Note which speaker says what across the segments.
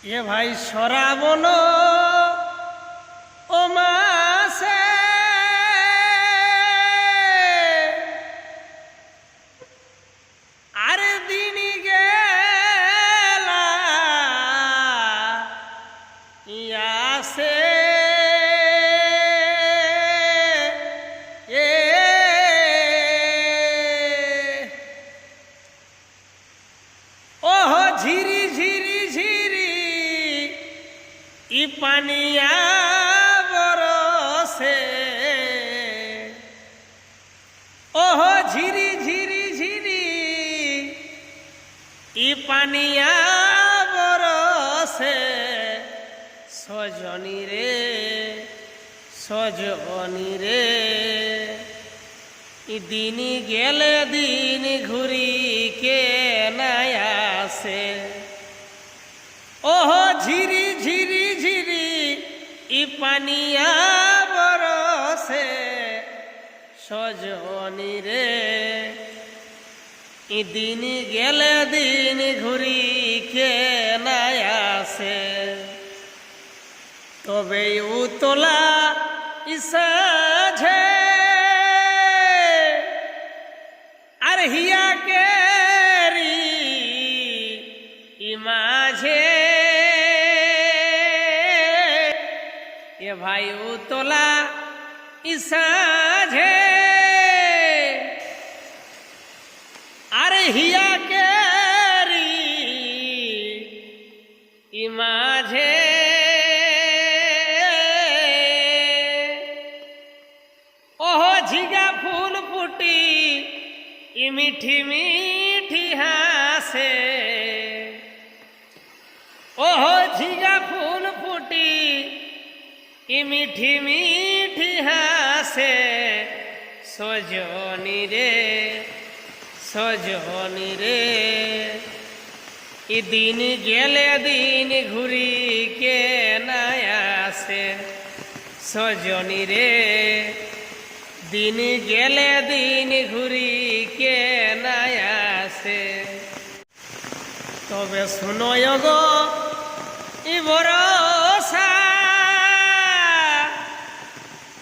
Speaker 1: এ ভাই শ্রাবণ ও মাসে আরে দিন গেলা ইয়াসে ওহ ঝিরি ঝিরি ঝিরি ই পানিয়া বরসে ওহ ঝিরি ঝিরি ঝিরি ই পানিয়া বরসে সজনী রে সজনী রে দিন গেলে দিন ঘুরি কে নাই আসে ওহ ঝিরি ঝিরি ঝিরি ই পানিয়া বরসে সজনী রে দিন গেলে দিন ঘুরি কে নাই আসে তবে উতলা ইসাঝে আর হিয়া কেরি ইমাঝে এ ভাই উতলা ইসাঝে আরে হিয়া কেরি ইমাঝে ওহ ঝিগা ফুল ফুটি ই মিঠি মিঠি হাসে ওহ ঝিগা ফুল ফুটি ই মিঠি মিঠি হাসে সজনী রে সজনী রে দিন গেলে দিন ঘুরি কে নাই আসে সজনী রে দিন গেলে দিন ঘুরি কে নাই আসে তবে শুনয় গো ই ভরসা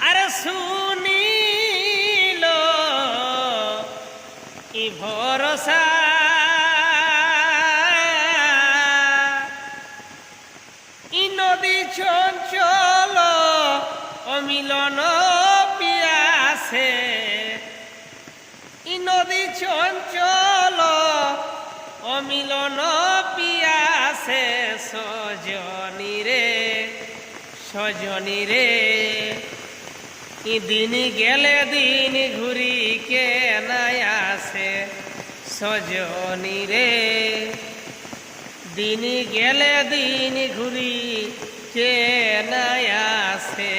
Speaker 1: আরে শুনিল ই ভরসা ই নদী চঞ্চল অমিলন পিয়াসে ই নদী চঞ্চল অমিলন পিয়াসে সজনী রে সজনী রে দিন গেলে দিন ঘুরি কে নাই আসে সজনী রে দিন গেলে দিন ঘুরি কে নাই আসে।